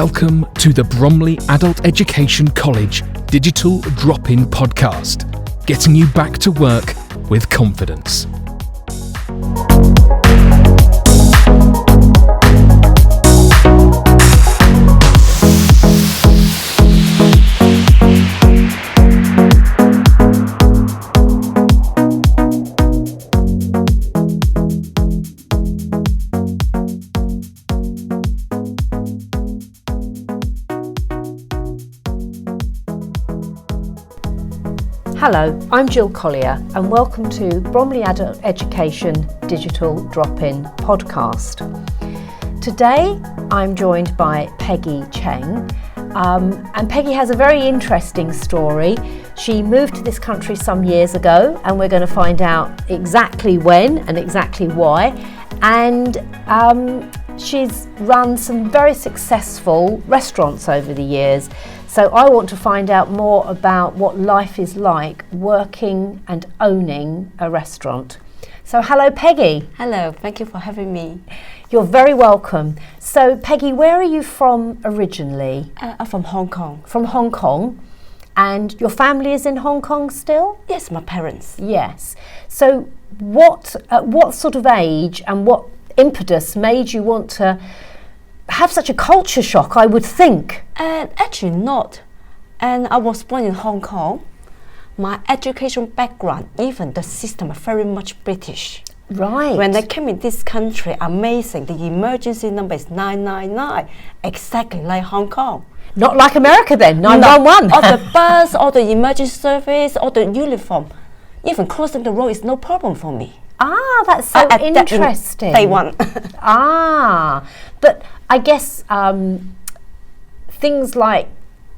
Welcome to the Bromley Adult Education College Digital Drop-In Podcast, getting you back to work with confidence. Hello, I'm Jill Collier and welcome to Bromley Adult Education Digital Drop-In Podcast. Today I'm joined by Peggy Cheng and Peggy has a very interesting story. She moved to this country some years ago and we're going to find out exactly when and exactly why, and she's run some very successful restaurants over the years. So I want to find out more about what life is like working and owning a restaurant. So hello Peggy. Hello, thank you for having me. You're very welcome. So Peggy, where are you from originally? I'm from Hong Kong. From Hong Kong. And your family is in Hong Kong still? Yes, my parents. Yes. So what sort of age and what impetus made you want to have such a culture shock, I would think? Actually not. And I was born in Hong Kong. My education background, even the system, are very much British. Right. When I came in this country, amazing, the emergency number is 999, exactly like Hong Kong. Not like America then, 911. All the bus, all the emergency service, all the uniform, even crossing the road is no problem for me. Ah, that's so interesting. Day one. But I guess things like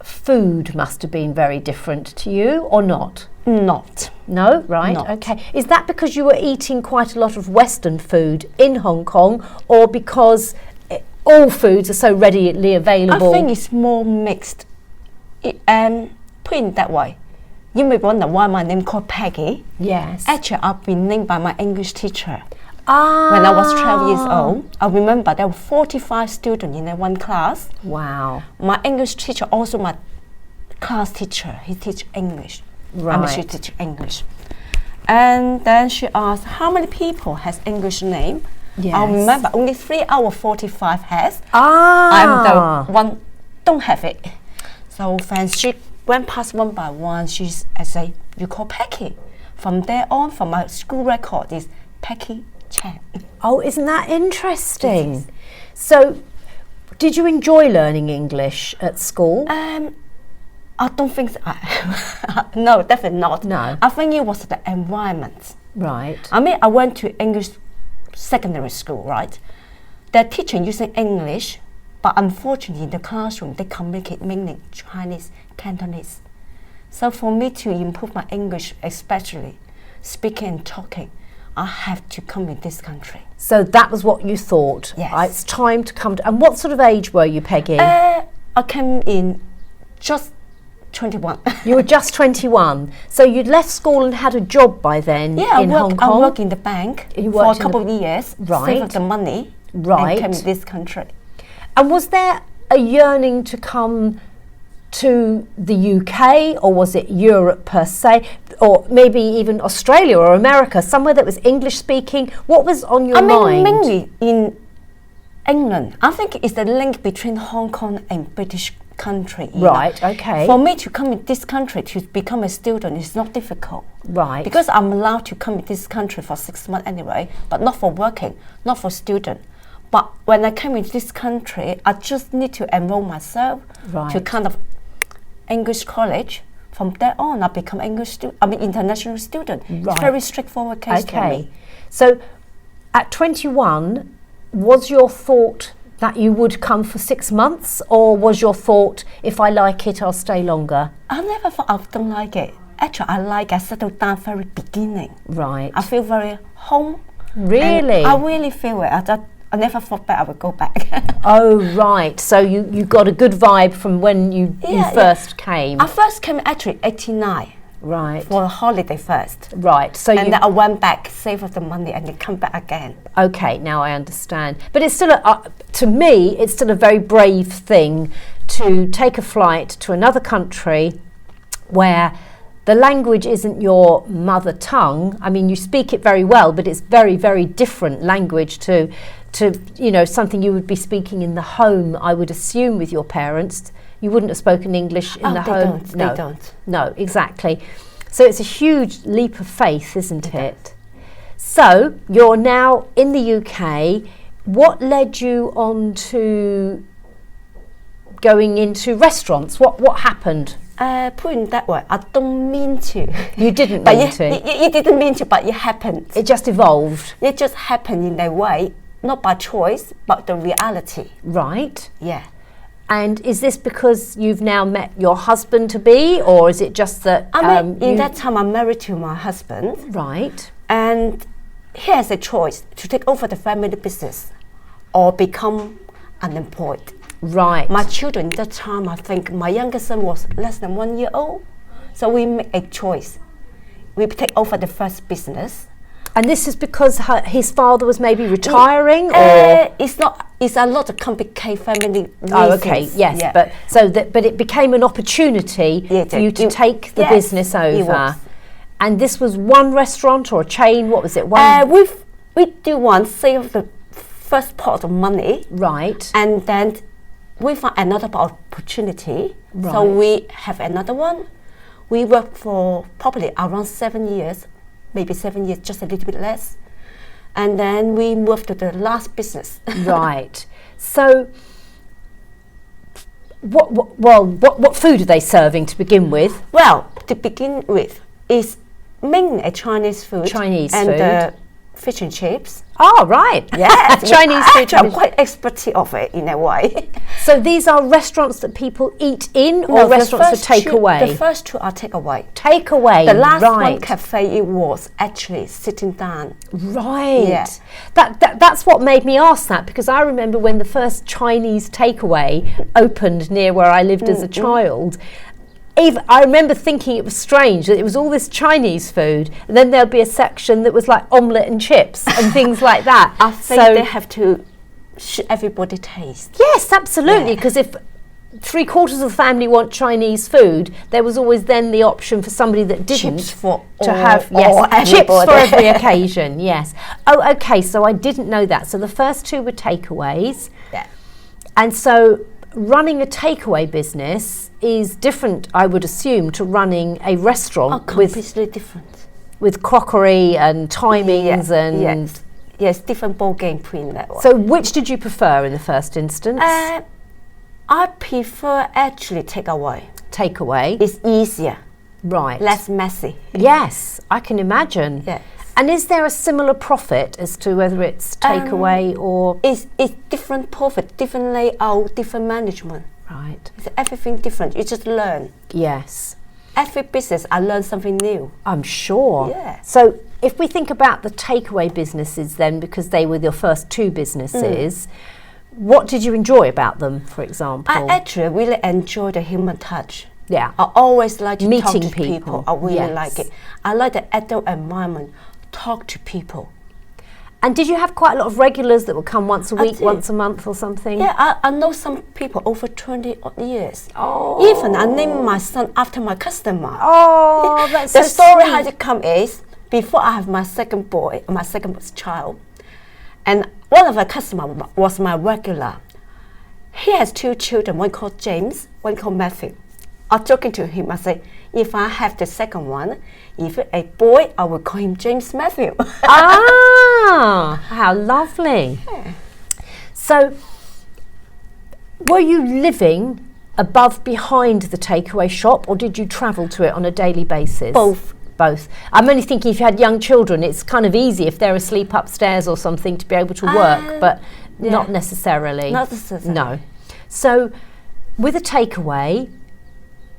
food must have been very different to you, or not? Not. No? Right, Not. Okay. Is that because you were eating quite a lot of Western food in Hong Kong, or because all foods are so readily available? I think it's more mixed. Put it that way. You may wonder why my name called Peggy. Yes. Actually, I've been named by my English teacher. Ah. When I was 12 years old, I remember there were 45 students in one class. Wow. My English teacher, also my class teacher, he teach English. Right. She teach English. And then she asked, how many people has English name? Yes. I remember only 3 out of 45 has. Ah. I'm the one don't have it. So when she went past one by one, I say, you call Peggy. From there on, from my school record is Peggy Cheng. Oh, isn't that interesting? So, did you enjoy learning English at school? I don't think so. No, definitely not. No. I think it was the environment. Right. I mean, I went to English secondary school, right? They're teaching using English, but unfortunately in the classroom, they communicate mainly Chinese, Cantonese. So for me to improve my English, especially speaking and talking, I have to come in this country. So that was what you thought? Yes. It's time to come to... And what sort of age were you, Peggy? I came in just 21. You were just 21. So you'd left school and had a job by then in Hong Kong? I worked in the bank for a couple of years, right. saved the money, right. and came to this country. And was there a yearning to come to the UK, or was it Europe per se, or maybe even Australia or America, somewhere that was English speaking? What was on your mind? Mainly in England. I think it's the link between Hong Kong and British country. Right, okay. For me to come in this country to become a student is not difficult. Right. Because I'm allowed to come in this country for 6 months anyway, but not for working, not for student. But when I came into this country, I just need to enroll myself to kind of English college. From there on, I become international student. Right. It's very straightforward case for me. So at 21, was your thought that you would come for 6 months, or was your thought, if I like it, I'll stay longer? I never thought I don't like it. Actually, I settled down very beginning. Right. I feel very home. Really? I really feel it. I never thought that I would go back. Oh, right. So you got a good vibe from when you first came. I first came actually 89. Right. for a holiday first. Right. So And then I went back, save up the money, and then come back again. okay, now I understand. But it's still, to me, it's still a very brave thing to take a flight to another country where the language isn't your mother tongue. I mean, you speak it very well, but it's very, very different language to something you would be speaking in the home, I would assume, with your parents. You wouldn't have spoken English in the home. No, they don't. No, exactly. So it's a huge leap of faith, isn't it? So you're now in the UK. What led you on to going into restaurants? What happened? Put it that way, I don't mean to. You didn't But mean to. you didn't mean to, but it happened. It just evolved. It just happened in a way, not by choice, but the reality. Right. Yeah. And is this because you've now met your husband to be, or is it just that in that time I'm married to my husband, right? and he has a choice to take over the family business or become unemployed. Right. My children at that time, I think my youngest son was less than 1 year old, so we make a choice. We take over the first business. And this is because his father was maybe retiring, or it's not. It's a lot of complicated family reasons. oh, okay, yes, Yeah. but it became an opportunity for you to take the business it over. was. And this was one restaurant or a chain? What was it? We do one save the first pot of money, right. and then we find another opportunity. Right. So we have another one. We work for probably around 7 years, maybe 7 years, just a little bit less. And then we moved to the last business. Right. So, what food are they serving to begin with? Well, to begin with, is mainly a Chinese food. Chinese and food. Fish and chips. Oh, right. Yes, Chinese food. I'm quite expert of it in a way. So these are restaurants that people eat in, or No, restaurants for takeaway? The first two are takeaway. Takeaway. The last right. one cafe, it was actually sitting down. Right. Yeah. That's what made me ask that, because I remember when the first Chinese takeaway opened near where I lived as a child. I remember thinking it was strange that it was all this Chinese food, and then there'd be a section that was like omelette and chips and things like that. I think they have to everybody taste. Yes, absolutely, because if 3/4 of the family want Chinese food, there was always then the option for somebody that didn't Chips for to all, have chips for every occasion. Yes. Oh, okay. So I didn't know that. So the first two were takeaways. Yeah. And so running a takeaway business is different, I would assume, to running a restaurant completely different. with crockery and timings and yes, different ball game between that one. So which did you prefer in the first instance? I prefer actually takeaway. Takeaway. It's easier, Right. less messy. Yes, I can imagine. Yes. And is there a similar profit as to whether it's takeaway or... It's different profit, different layout, different management. Right. It's everything different. You just learn. Yes. Every business, I learn something new. I'm sure. Yeah. So if we think about the takeaway businesses then, because they were your first two businesses, what did you enjoy about them, for example? I actually really enjoy the human touch. Yeah. I always like to Meeting talk to people. I really yes. like it. I like the adult environment. Talk to people. And did you have quite a lot of regulars that would come once a week, did. once a month or something? Yeah, I know some people over 20 odd years. Oh. Even I named my son after my customer. Oh, that's The so story sweet. how it come is, before I have my second child, and one of the customer was my regular. He has two children, one called James, one called Matthew. I was talking to him, I say, if I have the second one, if a boy, I will call him James Matthew. Ah, how lovely. Yeah. So, were you living behind the takeaway shop, or did you travel to it on a daily basis? Both. Both. I'm only thinking if you had young children, it's kind of easy if they're asleep upstairs or something to be able to work, but not necessarily. Not necessarily. No. So, with a takeaway,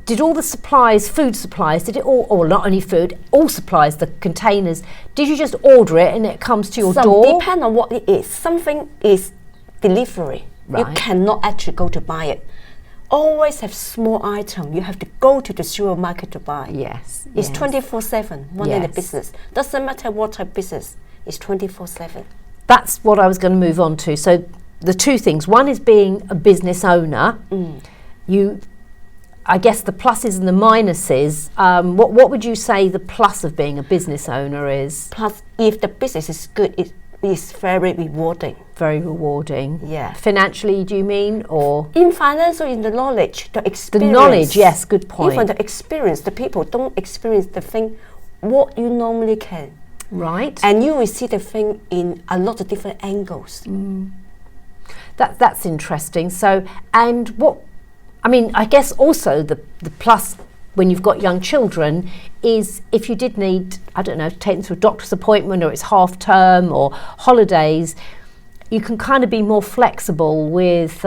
did all the supplies, food supplies, did it all, or not only food, all supplies, the containers, did you just order it and it comes to your door? Depend on what it is. Something is delivery. Right. You cannot actually go to buy it. always have small item. You have to go to the supermarket to buy. Yes. It's yes. 24/7, one in the Yes. business. Doesn't matter what type of business, it's 24/7. That's what I was going to move on to. So the two things. One is being a business owner. I guess the pluses and the minuses. What would you say the plus of being a business owner is? Plus, if the business is good, it is very rewarding. Very rewarding. Yeah. Financially, do you mean, or? In financial, in the knowledge, the The experience. knowledge, yes, good point. Even the experience, the people don't experience the thing what you normally can. Right. And you will see the thing in a lot of different angles. That's interesting. So, and what, I mean, I guess also the plus when you've got young children is if you did need, I don't know, to take them to a doctor's appointment or it's half term or holidays, you can kind of be more flexible with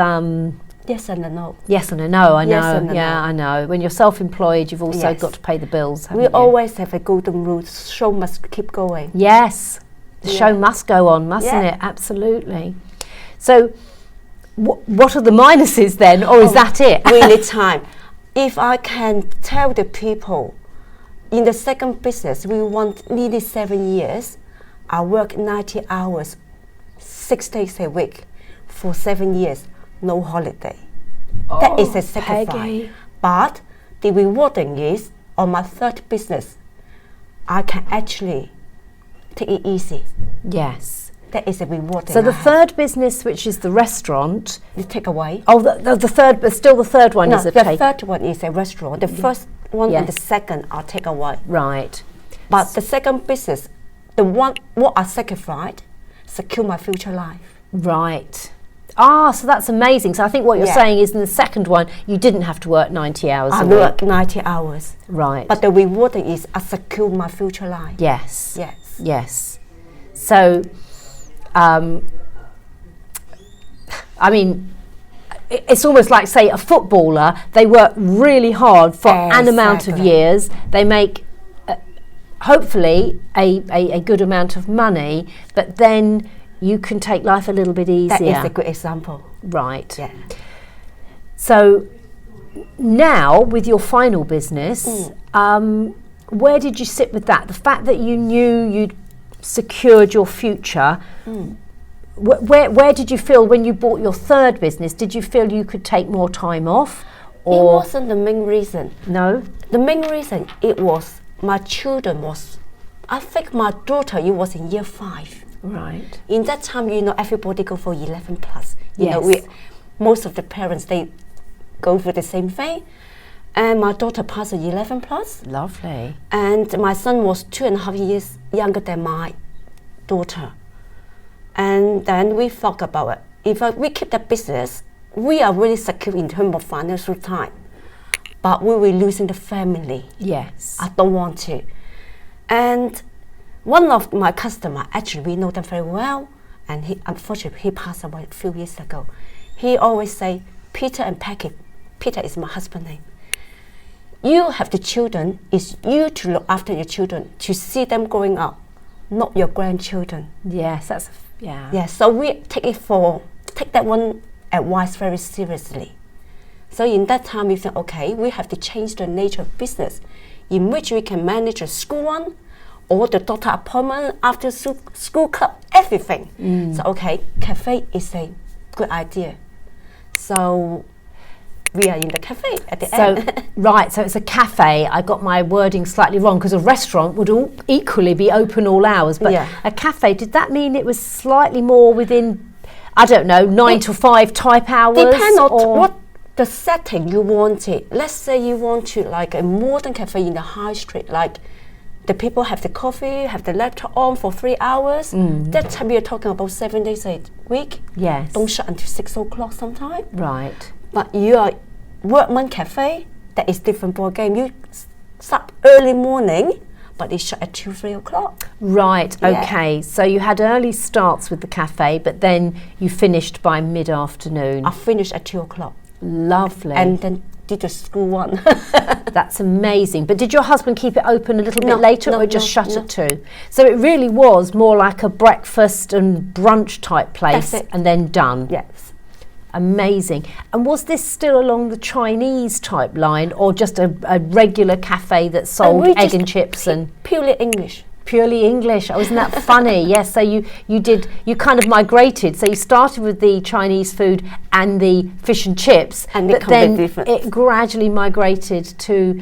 Yes and a no. yes and a no. I Yes know. and a Yeah, no. I know. When you're self-employed, you've also Yes. got to pay the bills. We haven't you? always have a golden rule. Show must keep going. Yes, the show must go on, mustn't Yeah. it? Absolutely. So, what are the minuses then, or is that it? We need time. If I can tell the people, in the second business, we want nearly 7 years. I work 90 hours, 6 days a week, for 7 years, no holiday. That is a sacrifice. Peggy. But the rewarding is, on my third business, I can actually take it easy. Yes. That is a rewarding. So the I have. third business, which is the restaurant. You take away. Oh, the third, but still the third one No, is a the take. third one is a restaurant. The first one and Yes. the second are take away. Right. But the second business, the one what I sacrificed, secure my future life. Right. Ah, so that's amazing. So I think what you're Yeah. saying is in the second one, you didn't have to work 90 hours I a week. work 90 hours. Right. But the rewarding is I secure my future life. yes. Yes. Yes. So, I mean, it's almost like, say, a footballer, they work really hard for an amount of Exactly. years. They make, hopefully, a good amount of money, but then you can take life a little bit easier. That is a good example. Right. Yeah. So, now, with your final business, where did you sit with that? The fact that you knew you'd secured your future, where did you feel when you bought your third business? Did you feel you could take more time off? It wasn't the main reason. No? The main reason it was my children was, I think my daughter, it was in year 5. Right. In that time, you know, everybody go for 11 plus. You know, Yes. most of the parents, they go for the same thing. And my daughter passed 11 plus. Lovely. And my son was 2.5 years younger than my daughter. And then we thought about it. If we keep the business, we are really secure in terms of financial time. But we were losing the family. Yes. I don't want to. And one of my customers, actually we know them very well, and he unfortunately he passed away a few years ago. He always say, Peter and Peggy, Peter is my husband name. You have the children, it's you to look after your children, to see them growing up, not your grandchildren. Yes, that's, yeah. Yeah, so we take that one advice very seriously. So in that time we think, okay, we have to change the nature of business in which we can manage a school one or the doctor appointment, after school club, everything. So okay, cafe is a good idea. So we are in the cafe at the end. Right, so it's a cafe. I got my wording slightly wrong because a restaurant would equally be open all hours. But Yeah. a cafe, did that mean it was slightly more within, I don't know, 9 to 5 type hours? Depend on or- what the setting you want it. Let's say you want to like a modern cafe in the high street, like the people have the coffee, have the laptop on for 3 hours. That time you're talking about 7 days a week. Yes. Don't shut until 6 o'clock sometime. Right. But you are workman cafe, that is different ball game. You start early morning, but it shut at 2, 3 o'clock. Right, Yeah. okay. So you had early starts with the cafe, but then you finished by mid-afternoon. I finished at 2 o'clock Lovely. and then did the school one. That's amazing. But did your husband keep it open a little No, bit later no, or just no, shut no. at 2? So it really was more like a breakfast and brunch type place That's it. and then done. Yes. Amazing. And was this still along the Chinese type line, or just a regular cafe that sold egg and chips and purely English? Purely English. Oh, isn't that funny? Yes. So you kind of migrated. So you started with the Chinese food and the fish and chips, and but then it gradually migrated to.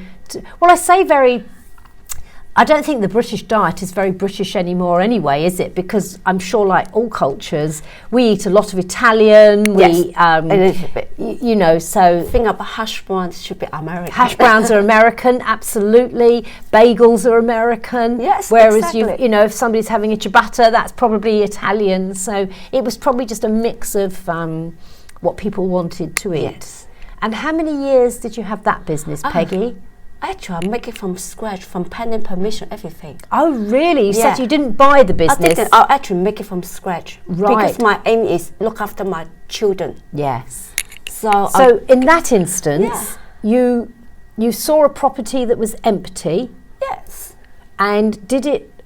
Well, I say very. I don't think the British diet is very British anymore anyway, is it? Because I'm sure, like all cultures, we eat a lot of Italian. Yes, a little bit. You know, so think about hash browns should be American. Hash browns are American, absolutely. Bagels are American. Yes, whereas exactly. you know, if somebody's having a ciabatta, that's probably Italian. So it was probably just a mix of what people wanted to eat. Yes. And how many years did you have that business, Peggy? Actually, I make it from scratch, from planning, permission, everything. Oh, really? You said you didn't buy the business? I didn't. I'll actually make it from scratch. Right. Because my aim is look after my children. Yes. So in that instance, you saw a property that was empty. Yes. And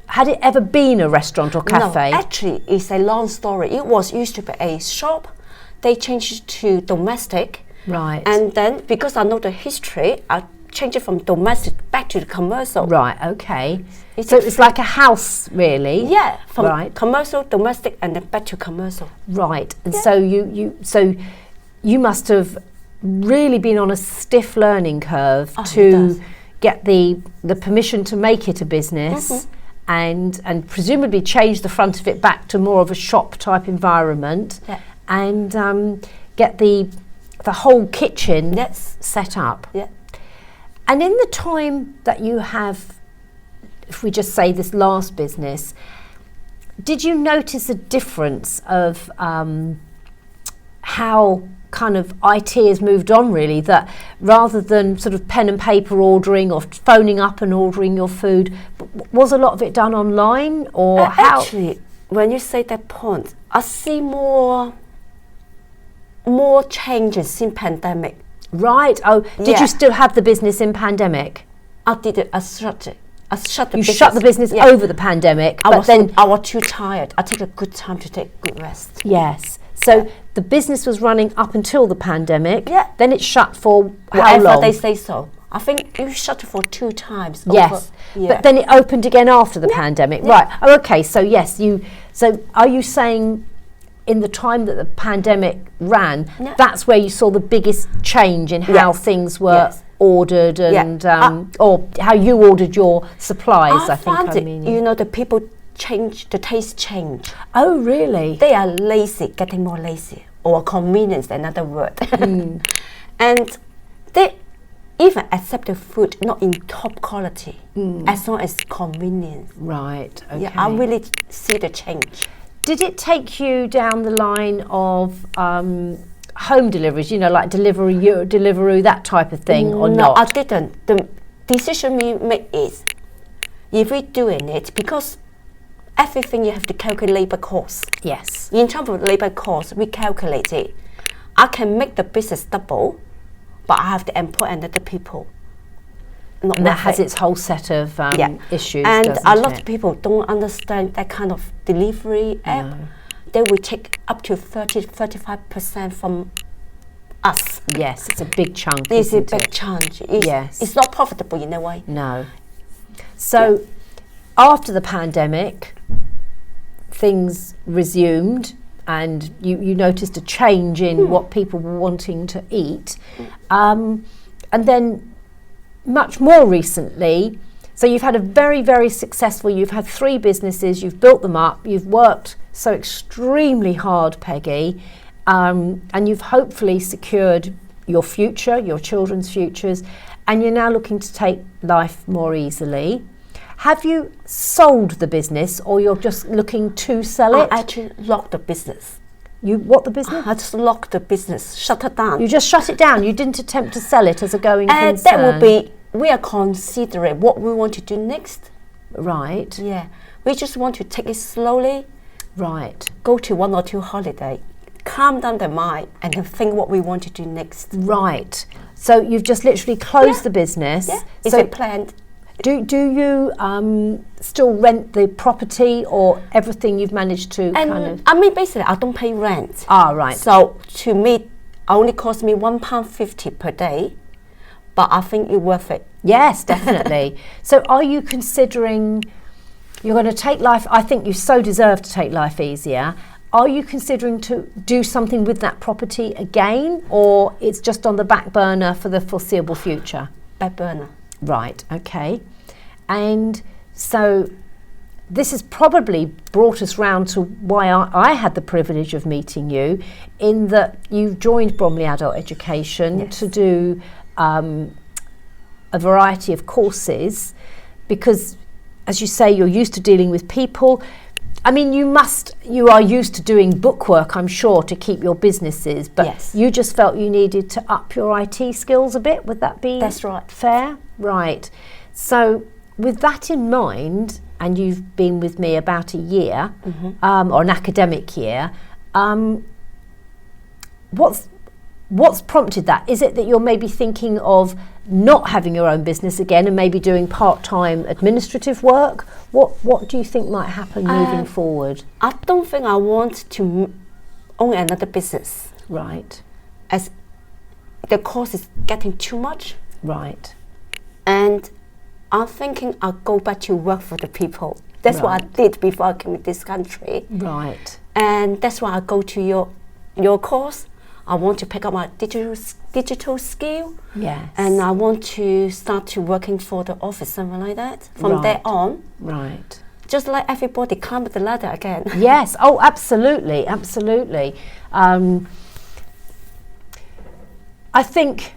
had it ever been a restaurant or cafe? No, actually, it's a long story. It was used to be a shop. They changed it to domestic. Right. And then, because I know the history, I change it from domestic back to the commercial. Right, okay. So it's like a house, really? Yeah, from commercial, domestic, and then back to commercial. Right, and so you must have really been on a stiff learning curve to get the permission to make it a business, and presumably change the front of it back to more of a shop type environment, and get the whole kitchen set up. Yeah. And in the time that you have, if we just say this last business, did you notice a difference of how kind of IT has moved on, really, that rather than sort of pen and paper ordering or phoning up and ordering your food, was a lot of it done online, or how? Actually, when you say that point, I see more changes in pandemic. Right. Oh, did you still have the business in pandemic? I did it. I shut it. I shut the you business. Shut the business over the pandemic, I was too tired. I take a good time to take good rest. Yes. So the business was running up until the pandemic. Yeah. Then it shut for how Whatever long? they say so. I think you shut it for 2 times. Yes. But then it opened again after the pandemic. Right. Oh, okay. So yes, So are you saying, in the time that the pandemic ran, that's where you saw the biggest change in how things were ordered and or how you ordered your supplies? I mean, you know, the people change, the taste change. Oh, really? They are lazy, getting more lazy, or convenience, another word. And they even accept the food not in top quality, as long as convenience. Right. Okay. Yeah, I really see the change. Did it take you down the line of home deliveries, you know, like Deliveroo, that type of thing, or not? No, I didn't. The decision we make is, if we're doing it, because everything you have to calculate labour costs. Yes. In terms of labour costs, we calculate it. I can make the business double, but I have to employ another people. And that has its whole set of issues. And a lot of people don't understand that kind of delivery app. They will take up to 30-35% from us. Yes, it's a big chunk. It's a big chunk. It's not profitable in a way. No. So after the pandemic, things resumed, and you noticed a change in what people were wanting to eat, and then much more recently, so you've had a very, very successful, you've had 3 businesses, you've built them up, you've worked so extremely hard, Peggy, and you've hopefully secured your future, your children's futures, and you're now looking to take life more easily. Have you sold the business, or you're just looking to sell it? I actually locked the business. You what, the business? I just locked the business, shut it down. You just shut it down. You didn't attempt to sell it as a going concern. That will be, we are considering what we want to do next. Right. Yeah. We just want to take it slowly. Right. Go to 1 or 2 holidays, calm down the mind, and then think what we want to do next. Right. So you've just literally closed the business. Yeah. Is it planned? Do you still rent the property, or everything you've managed to kind of? I mean, basically, I don't pay rent. Ah, right. So to me, only cost me £1.50 per day, but I think it's worth it. Yes, definitely. So are you considering you're going to take life, I think you so deserve to take life easier. Are you considering to do something with that property again, or it's just on the back burner for the foreseeable future? Back burner. Right, okay. And so this has probably brought us round to why I had the privilege of meeting you, in that you've joined Bromley Adult Education to do a variety of courses, because, as you say, you're used to dealing with people. I mean, you are used to doing bookwork, I'm sure, to keep your businesses, but you just felt you needed to up your IT skills a bit. Would that be That's right. fair? Right. So with that in mind, and you've been with me about a year, or an academic year, what's prompted that? Is it that you're maybe thinking of not having your own business again and maybe doing part-time administrative work? What do you think might happen moving forward? I don't think I want to own another business. Right. As the cost is getting too much. Right. And I'm thinking I'll go back to work for the people. That's what I did before I came to this country. Right. And that's why I go to your course. I want to pick up my digital skill. Yes. And I want to start to working for the office, something like that. From there on. Right. Just like everybody climb the ladder again. Yes. Oh, absolutely. Absolutely. I think,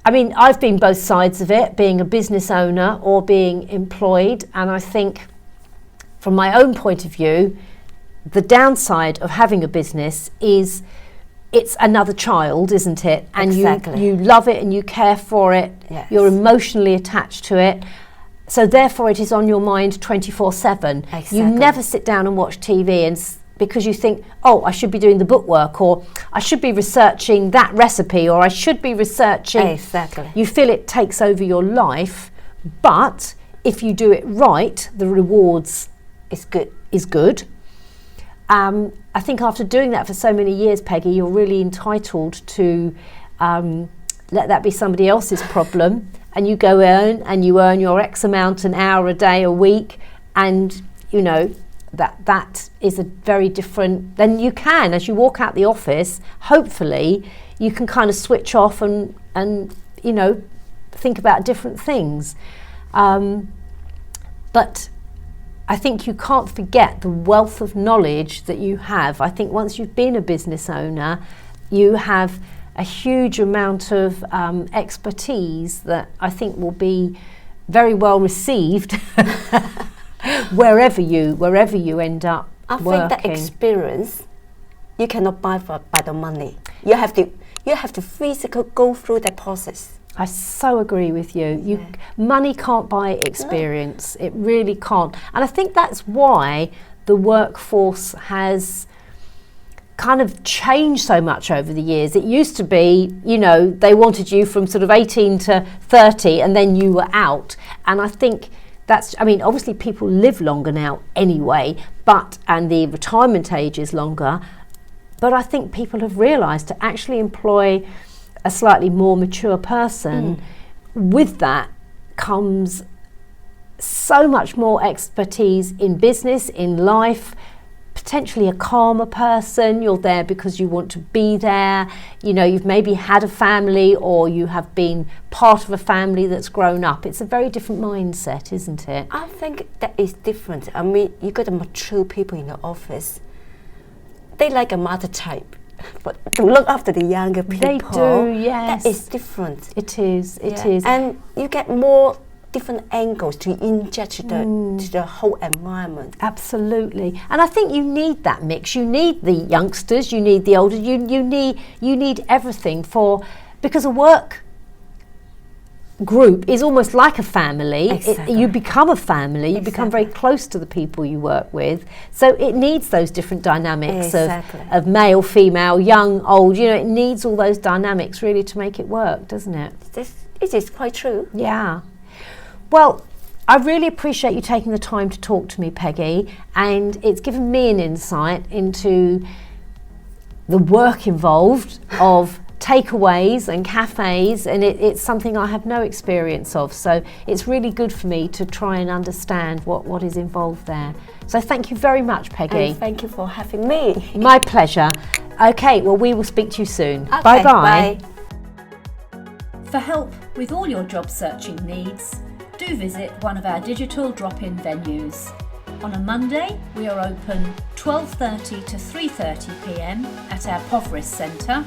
I mean, I've been both sides of it, being a business owner or being employed. And I think from my own point of view, the downside of having a business is it's another child, isn't it? And you love it and you care for it. Yes. You're emotionally attached to it. So therefore it is on your mind 24/7. Exactly. You never sit down and watch TV because you think, oh, I should be doing the bookwork, or I should be researching that recipe, or I should be researching. Exactly. You feel it takes over your life, but if you do it right, the rewards is good. I think after doing that for so many years, Peggy, you're really entitled to let that be somebody else's problem, and you go earn your X amount an hour, a day, a week, and you know that is a very different. Then you can, as you walk out the office, hopefully you can kind of switch off and you know think about different things. But I think you can't forget the wealth of knowledge that you have. I think once you've been a business owner, you have a huge amount of expertise that I think will be very well received wherever you end up working. I think that experience you cannot buy by the money. You have to physically go through that process. I so agree with you. Money can't buy experience. It really can't. And I think that's why the workforce has kind of changed so much over the years. It used to be, you know, they wanted you from sort of 18 to 30 and then you were out. And I think obviously people live longer now anyway, and the retirement age is longer. But I think people have realised to actually employ a slightly more mature person, with that comes so much more expertise in business, in life, potentially a calmer person. You're there because you want to be there. You know, you've maybe had a family, or you have been part of a family that's grown up. It's a very different mindset, isn't it? I think that is different. I mean, you got the mature people in the office. They like a mother type. But to look after the younger people, they do, yes. That is different. It is. And you get more different angles to inject to the whole environment. Absolutely. And I think you need that mix. You need the youngsters, you need the older, you need everything because a work group is almost like a family. Exactly. You become a family, you become very close to the people you work with. So it needs those different dynamics of male, female, young, old. You know, it needs all those dynamics really to make it work, doesn't it? It is quite true. Yeah. Well, I really appreciate you taking the time to talk to me, Peggy, and it's given me an insight into the work involved of takeaways and cafes, and it's something I have no experience of, so it's really good for me to try and understand what is involved there. So thank you very much, Peggy. And thank you for having me. My pleasure. Okay, well, we will speak to you soon. Okay, Bye-bye. bye. For help with all your job searching needs, do visit one of our digital drop-in venues. On a Monday, we are open 12:30 to 3:30 p.m. at our Poveris Centre,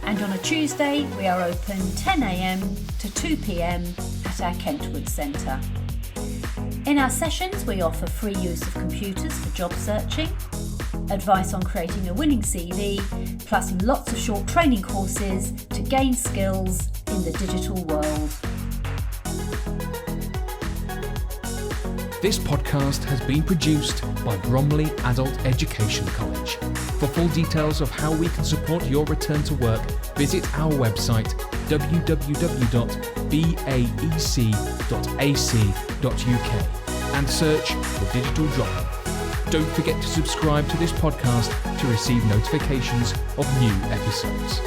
and on a Tuesday, we are open 10 a.m. to 2 p.m. at our Kentwood Centre. In our sessions, we offer free use of computers for job searching, advice on creating a winning CV, plus lots of short training courses to gain skills in the digital world. This podcast has been produced by Bromley Adult Education College. For full details of how we can support your return to work, visit our website www.baec.ac.uk and search for Digital Drop-In. Don't forget to subscribe to this podcast to receive notifications of new episodes.